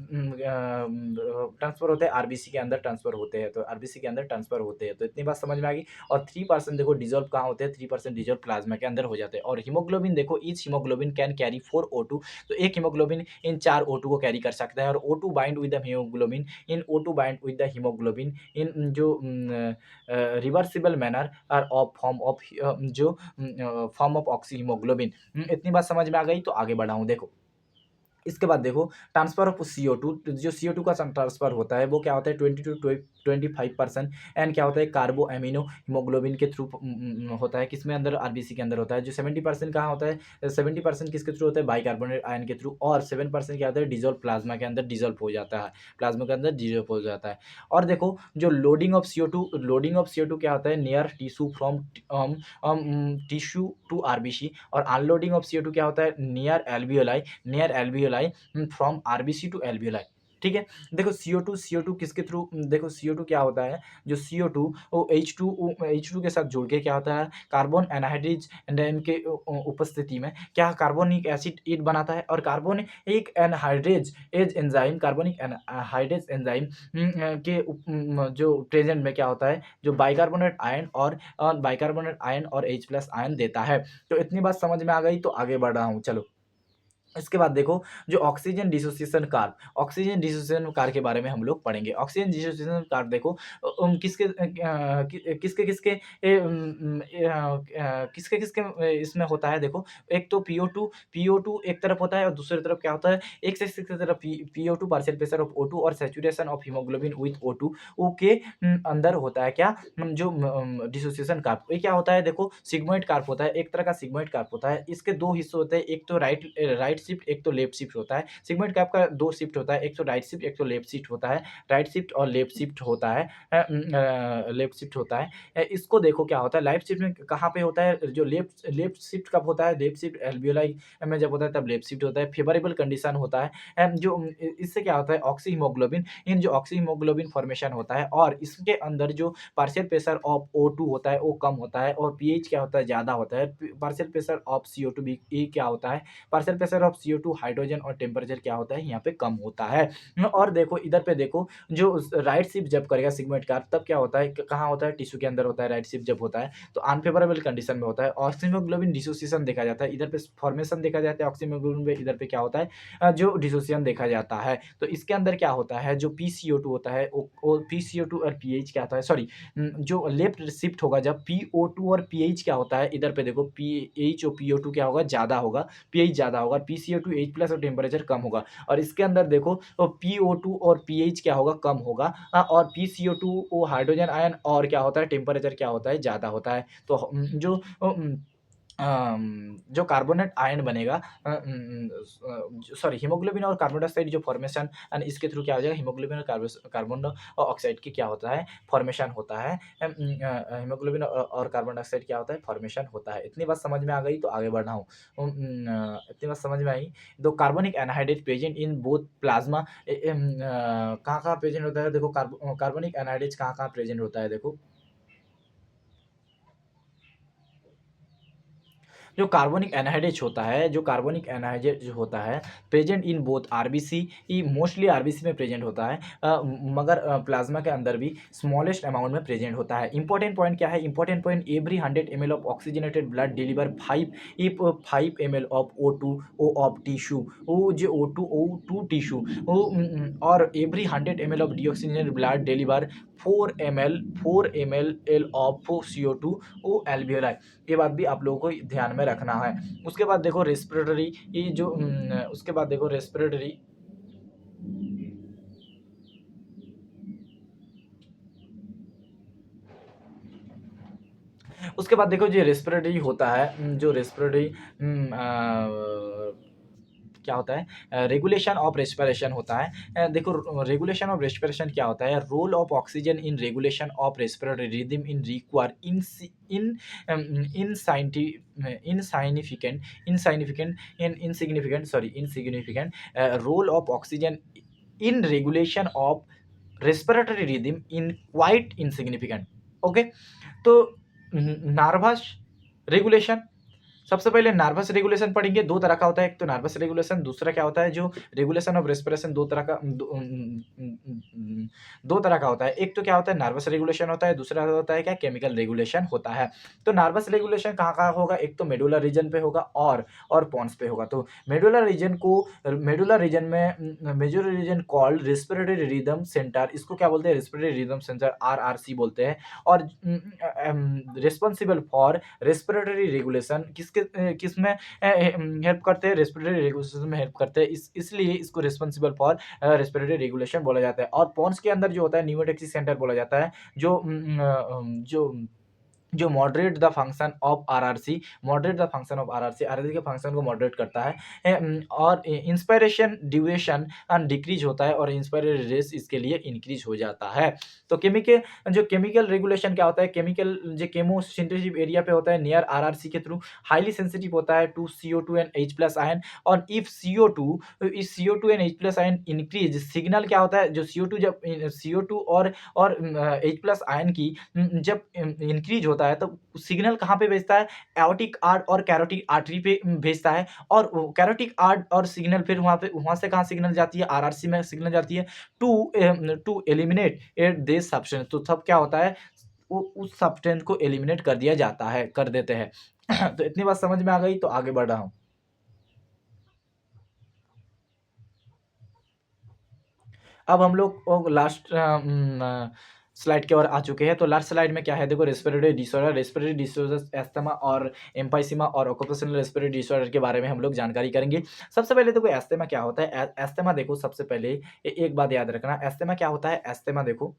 ट्रांसफर होते हैं, आरबीसी के अंदर ट्रांसफर होते हैं। तो आरबीसी के अंदर ट्रांसफर होते हैं, तो इतनी बात समझ में आ गई। और 3% देखो डिजोल्व कहाँ होते हैं, 3% डिजोल्व प्लाज्मा के अंदर हो जाते हैं। और हीमोग्लोबिन देखो, each haemoglobin can carry 4 O2। तो एक हीमोग्लोबिन इन 4 O2 को कैरी कर सकता है। और O2 bind with the haemoglobin in O2 bind with the haemoglobin इन जो रिवर्सिबल मैनर और ऑफ फॉर्म ऑफ जो फॉर्म ऑफ ऑक्सी हीमोग्लोबिन। इतनी बात समझ में आ गई, तो आगे बढ़ाऊं देखो। इसके बाद देखो ट्रांसफर ऑफ CO2, जो CO2 का ट्रांसफर होता है वो क्या होता है, 20 to 25%। एंड क्या होता है, कार्बो एमिनो हीमोग्लोबिन के थ्रू होता है, किसमें अंदर, आरबीसी के अंदर होता है। जो 70% कहाँ होता है, 70% किसके थ्रू होता है, बाइकार्बोनेट आयन के थ्रू। और 7% क्या होता है, डिजोल्व प्लाज्मा के अंदर डिजोल्व हो जाता है, प्लाज्मा के अंदर डिजोल्व हो जाता है। और देखो जो लोडिंग ऑफ CO2 क्या होता है, near tissue from tissue to RBC. और अनलोडिंग ऑफ CO2 क्या होता है, near alveoli from RBC to alveoli. ठीक है। देखो CO2 किसके थ्रू, देखो CO2 क्या होता है, जो CO2 वो H2 के साथ जुड़ के क्या होता है, कार्बन एनहाइड्रेज एंजाइम के उपस्थिति में क्या कार्बोनिक एसिड ईट बनाता है। और carbonic anhydrase as enzyme, carbonic anhydrase enzyme के जो प्रेजेंट में क्या होता है, जो बाइकार्बोनेट आयन और बाइकार्बोनेट आयन और H+ आयन देता है। तो इतनी बात समझ में आ गई, तो आगे बढ़ रहा हूँ चलो। इसके बाद देखो जो ऑक्सीजन डिसोसिएशन कार के बारे में हम लोग पढ़ेंगे। ऑक्सीजन डिसोसिएशन कार देखो किसके किसके इसमें होता है, देखो एक तो पीओ टू एक तरफ होता है, और दूसरी तरफ क्या होता है, एक से सिक्स की तरफ PO two partial pressure of O2 और saturation of haemoglobin with O2 ओ के अंदर होता है क्या, जो डिसोसिएशन कार्ब। ये क्या होता है, देखो सिग्मोइड कार्ब होता है, एक तरह का सिग्मोइड कार्ब होता है। इसके दो हिस्से होते हैं, एक तो राइट शिफ्ट, एक तो लेफ्ट शिफ्ट होता है। सिगमेंट कैप का दो शिफ्ट होता है, एक तो राइट शिफ्ट, एक तो लेफ्ट शिफ्ट होता है। राइट शिफ्ट और लेफ्ट शिफ्ट होता है, लेफ्ट शिफ्ट होता है। इसको देखो क्या होता है, लेफ्ट शिफ्ट में कहाँ पे होता है, जो लेफ्ट लेफ्ट शिफ्ट कब होता है, लेफ्ट शिफ्ट एल्वियोलाई में जब होता है तब लेफ्ट शिफ्ट होता है, फेवरेबल कंडीशन होता है। जो इससे क्या होता है, ऑक्सी हीमोग्लोबिन इन जो ऑक्सी हीमोग्लोबिन फॉर्मेशन होता है। और इसके अंदर जो पार्शियल प्रेशर ऑफ O2 होता है वो कम होता है, और पीएच क्या होता है, ज़्यादा होता है। पार्शियल प्रेशर ऑफ CO2 भी क्या होता है, partial pressure of CO2 hydrogen और टेम्परेचर क्या होता है, यहाँ पे कम होता है। और देखो इधर पे देखो, जो राइट शिफ्ट जब करेगा सिगमेंट कार्ब तब क्या होता है, कहाँ होता है, टिश्यू के अंदर होता है। राइट शिफ्ट जब होता है तो अनफेवरेबल कंडीशन में होता है। ऑक्सीहीमोग्लोबिन डिसोसिएशन देखा जाता है, इधर पे फॉर्मेशन देखा जाता है ऑक्सीहीमोग्लोबिन पे, इधर पे क्या होता है, जो डिसोसिएशन देखा जाता है। तो इसके अंदर क्या होता है, जो PCO2 होता है वो PCO2 और पीएच क्या होता है, सॉरी जो लेफ्ट शिफ्ट होगा जब PO2 और पीएच क्या होता है, इधर पे देखो पीएच और PO2 क्या होगा, ज़्यादा होगा, पीएच ज़्यादा होगा, PCO2 H+ और टेम्परेचर कम होगा। और इसके अंदर देखो तो PO2 और पीएच क्या होगा, कम होगा। और PCO2 वो हाइड्रोजन आयन और क्या होता है, टेम्परेचर क्या होता है, ज़्यादा होता है। तो जो कार्बोनेट आयन बनेगा, सॉरी हीमोग्लोबिन और कार्बन डाइऑक्साइड जो फॉर्मेशन, एंड इसके थ्रू क्या हो जाएगा, हीमोग्लोबिन और कार्बन ऑक्साइड की क्या होता है, फॉर्मेशन होता है। हीमोग्लोबिन और कार्बन डाइऑक्साइड क्या होता है, फॉर्मेशन होता है। इतनी बात समझ में आ गई, तो आगे बढ़ा हूँ। इतनी बात समझ में आई। दो कार्बनिक anhydride present in both plasma, कहाँ कहाँ प्रेजेंट होता है, देखो कार्बनिक एनहाइड्रेट कहाँ कहाँ प्रेजेंट होता है, देखो जो कार्बोनिक एनहाइड्रेट होता है, जो कार्बोनिक एनहाइड्रेट जो होता है, present in both RBC, mostly RBC में प्रेजेंट होता है, मगर प्लाज्मा के अंदर भी स्मॉलेस्ट अमाउंट में प्रेजेंट होता है। इंपॉर्टेंट पॉइंट क्या है, important point, every 100 ml of oxygenated blood deliver 5 ml of O2 ओ ऑफ टिश्यू, वो जो O2 टिश्यू वो और every 100 ml of deoxygenated blood deliver 4 ml एल ऑफ CO2 ओ एल्वियोलाई। ये बात भी आप लोगों को ध्यान में रखना है। उसके बाद देखो रेस्पिरेटरी, ये जो उसके बाद देखो रेस्पिरेटरी, उसके बाद देखो जो रेस्पिरेटरी होता है, जो रेस्पिरेटरी क्या होता है, रेगुलेशन ऑफ रेस्पिरेशन होता है। देखो रेगुलेशन ऑफ रेस्पिरेशन क्या होता है, role of oxygen in regulation of respiratory rhythm in require in insignificant insignificant insignificant sorry insignificant role of oxygen in regulation of respiratory rhythm in quite insignificant. Okay, तो nervous regulation, सबसे पहले nervous regulation पढ़ेंगे। 2 तरह का होता है, एक तो नर्वस रेगुलेशन, दूसरा क्या होता है जो रेगुलेशन ऑफ रेस्पिरेशन। 2 तरह का 2 तरह का होता है। एक तो क्या होता है नर्वस रेगुलेशन होता है, दूसरा होता है क्या केमिकल रेगुलेशन होता है। तो नर्वस रेगुलेशन कहाँ-कहाँ होगा, एक तो मेडुलर रीजन पे होगा और पोन्स पे होगा। तो मेडुलर रीजन में major region called respiratory rhythm centre, इसको क्या बोलते हैं रेस्पिरेटरी रिदम सेंटर आरआरसी बोलते हैं। और रिस्पांसिबल फॉर रेस्पिरेटरी रेगुलेशन किसमें हेल्प करते हैं, रेस्पिरेटरी रेगुलेशन में हेल्प करते हैं, इसलिए इसको रिस्पांसिबल फॉर रेस्पिरेटरी रेगुलेशन बोला जाता है। और पोन्स के अंदर जो होता है न्यूरोटॉक्सिक सेंटर बोला जाता है, जो moderate the function of RRC, RRC के फंक्शन को मॉडरेट करता है। और इंस्पिरेशन ड्यूरेशन डिक्रीज होता है और इंस्पिरेटरी रेस इसके लिए इंक्रीज हो जाता है। तो केमिकल रेगुलेशन क्या होता है, केमिकल जो केमोसिंथेसिस एरिया पे होता है नियर आरआरसी के थ्रू, हाईली सेंसिटिव होता है to CO2 and H+ ion. और if CO2 and H+ ion increase, signal क्या होता है जो CO2 और H+ आयन की जब इंक्रीज होता है तो सिग्नल कहाँ पे भेजता है, एओर्टिक आर्ट और कैरोटिक आर्टरी पे भेजता है। और कैरोटिक आर्ट और सिग्नल फिर वहाँ से कहाँ सिग्नल जाती है, आरआरसी में सिग्नल जाती है टू एलिमिनेट दिस सब्सटेंस। तो तब क्या होता है, उस सब्सटेंस को एलिमिनेट कर देते हैं। तो इतनी बात समझ में आ गई, तो आगे बढ़ रहा हूँ। अब हम लोग लास्ट स्लाइड की ओर आ चुके हैं। तो लास्ट स्लाइड में क्या है, देखो रेस्पिरेटरी डिसऑर्डर एस्थमा और एम्फाइसीमा और ऑक्यूपेशनल रेस्पिरेटरी डिसऑर्डर के बारे में हम लोग जानकारी करेंगे। सबसे पहले देखो एस्थमा क्या होता है। एस्थमा देखो सबसे पहले एक बात याद रखना, एस्थमा क्या होता है। एस्थमा देखो,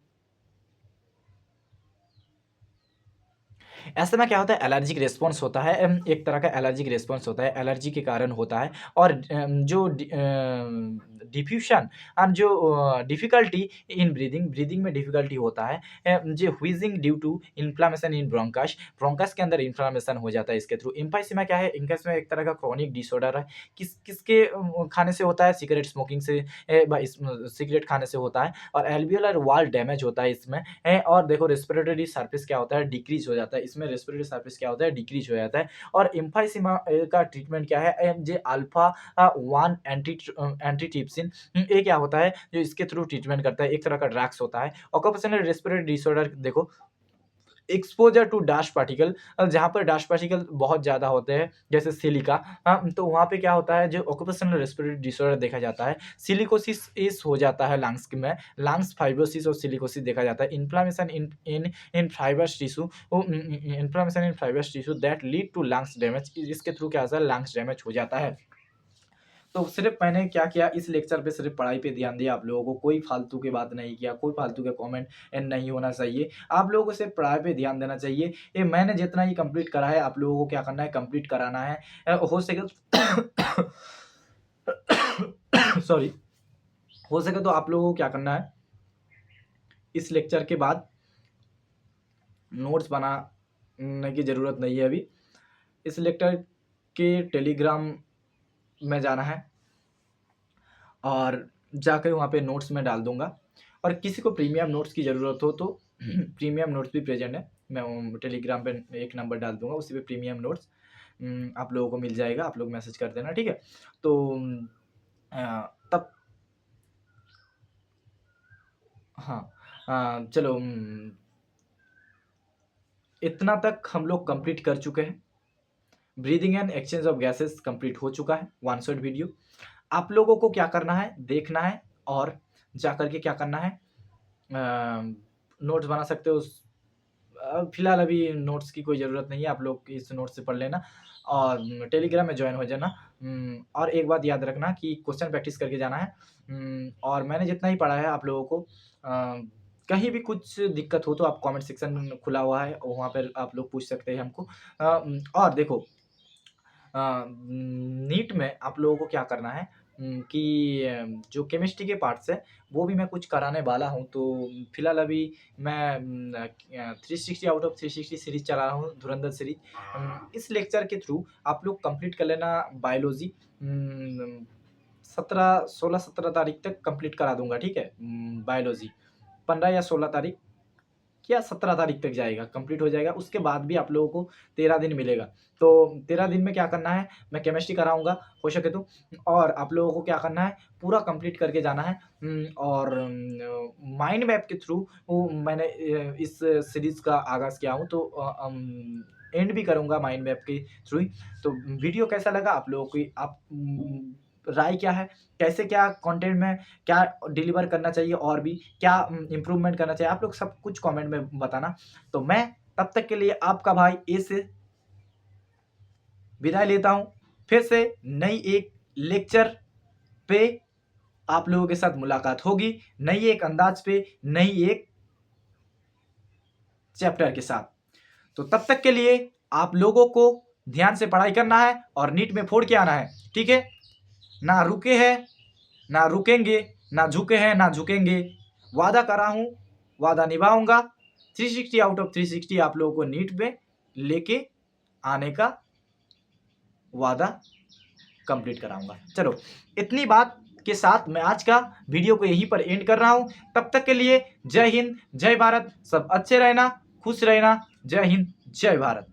ऐसे में क्या होता है, एलर्जिक रिस्पॉन्स होता है। एक तरह का एलर्जिक रिस्पॉन्स होता है, एलर्जी के कारण होता है। और जो डिफ्यूशन और जो डिफिकल्टी इन ब्रीदिंग में डिफिकल्टी होता है। जो wheezing due to inflammation in bronchus के अंदर इन्फ्लामेशन हो जाता है इसके थ्रू। एम्फाइसीमा क्या है, एम्फाइसीमा एक तरह का क्रोनिक डिसऑर्डर है। किसके खाने से होता है, सिगरेट स्मोकिंग से, सिगरेट खाने से होता है। और एल्वियोलर वॉल डैमेज होता है इसमें। और देखो रेस्पिरेटरी सर्फेस क्या होता है, डिक्रीज हो जाता है। इसमें रेस्पिरेटरी सर्फेस क्या होता है, डिक्रीज हो जाता है। और एम्फाइसीमा का ट्रीटमेंट क्या है, जे अल्फा 1 एंटीटिप्सिन, ये क्या होता है जो इसके थ्रू ट्रीटमेंट करता है, एक तरह का ड्रग्स होता है। ऑक्यूपेशनल रेस्पिरेटरी डिसऑर्डर देखो, एक्सपोजर टू डस्ट पार्टिकल, जहाँ पर डस्ट पार्टिकल बहुत ज़्यादा होते हैं जैसे सिलिका, तो वहाँ पे क्या होता है जो ऑक्यूपेशनल रेस्पिरेटरी डिसऑर्डर देखा जाता है। सिलिकोसिस इस हो जाता है लंग्स में, लंग्स फाइब्रोसिस और सिलिकोसिस देखा जाता है। Inflammation in fibrous tissue, inflammation in fibrous tissue that lead to lungs damage, इसके थ्रू क्या होता है, लंग्स डैमेज हो जाता है। तो सिर्फ मैंने क्या किया, इस लेक्चर पे सिर्फ पढ़ाई पे ध्यान दिया आप लोगों को, कोई फालतू की बात नहीं किया, कोई फालतू के कमेंट नहीं होना चाहिए। आप लोगों को सिर्फ पढ़ाई पे ध्यान देना चाहिए। ये मैंने जितना ही कंप्लीट करा है, आप लोगों को क्या करना है, कंप्लीट कराना है। हो सके सॉरी, हो सके तो आप लोगों को क्या करना है, इस लेक्चर के बाद नोट्स बनाने की ज़रूरत नहीं है अभी। इस लेक्चर के टेलीग्राम में जाना है और जाकर वहाँ पे नोट्स में डाल दूँगा। और किसी को प्रीमियम नोट्स की ज़रूरत हो तो प्रीमियम नोट्स भी प्रेजेंट है। मैं टेलीग्राम पे एक नंबर डाल दूँगा, उसी पे प्रीमियम नोट्स आप लोगों को मिल जाएगा। आप लोग मैसेज कर देना, ठीक है? तो तब हाँ, चलो इतना तक हम लोग कंप्लीट कर चुके हैं। Breathing and exchange of gases complete हो चुका है, वन शॉट वीडियो। आप लोगों को क्या करना है, देखना है और जाकर के क्या करना है, नोट्स बना सकते हो। फिलहाल अभी नोट्स की कोई ज़रूरत नहीं है, आप लोग इस नोट्स से पढ़ लेना और टेलीग्राम में ज्वाइन हो जाना। और एक बात याद रखना कि क्वेश्चन प्रैक्टिस करके जाना है। और मैंने जितना ही पढ़ा है आप लोगों को कहीं भी कुछ दिक्कत हो तो आप कमेंट सेक्शन खुला हुआ है, वहाँ पर आप लोग पूछ सकते हैं हमको। और देखो नीट में आप लोगों को क्या करना है कि जो केमिस्ट्री के पार्ट्स है वो भी मैं कुछ कराने वाला हूँ। तो फिलहाल अभी मैं 360 आउट ऑफ 360 सीरीज चला रहा हूँ, धुरंधर सीरीज। इस लेक्चर के थ्रू आप लोग कंप्लीट कर लेना बायोलॉजी। 16 तारीख तक कंप्लीट करा दूंगा, ठीक है। बायोलॉजी 15 या 16 तारीख या 17 तारीख तक जाएगा, कंप्लीट हो जाएगा। उसके बाद भी आप लोगों को 13 दिन मिलेगा। तो 13 दिन में क्या करना है, मैं केमिस्ट्री कराऊँगा हो सके तो, और आप लोगों को क्या करना है, पूरा कंप्लीट करके जाना है। और माइंड मैप के थ्रू वो मैंने इस सीरीज़ का आगाज़ किया हूँ, तो एंड भी करूँगा माइंड मैप के थ्रू ही। तो वीडियो कैसा लगा आप लोगों की, आप राय क्या है, कैसे क्या कंटेंट में क्या डिलीवर करना चाहिए और भी क्या इम्प्रूवमेंट करना चाहिए, आप लोग सब कुछ कमेंट में बताना। तो मैं तब तक के लिए आपका भाई ए से विदाई लेता हूँ। फिर से नई एक लेक्चर पे आप लोगों के साथ मुलाकात होगी, नई एक अंदाज पे, नई एक चैप्टर के साथ। तो तब तक के लिए आप लोगों को ध्यान से पढ़ाई करना है और नीट में फोड़ के आना है, ठीक है। ना रुके हैं ना रुकेंगे, ना झुके हैं ना झुकेंगे। वादा करा हूँ, वादा निभाऊंगा। 360 आउट ऑफ 360 आप लोगों को नीट में लेके आने का वादा कंप्लीट कराऊंगा। चलो, इतनी बात के साथ मैं आज का वीडियो को यहीं पर एंड कर रहा हूं। तब तक के लिए जय हिंद, जय भारत। सब अच्छे रहना, खुश रहना। जय हिंद, जय भारत।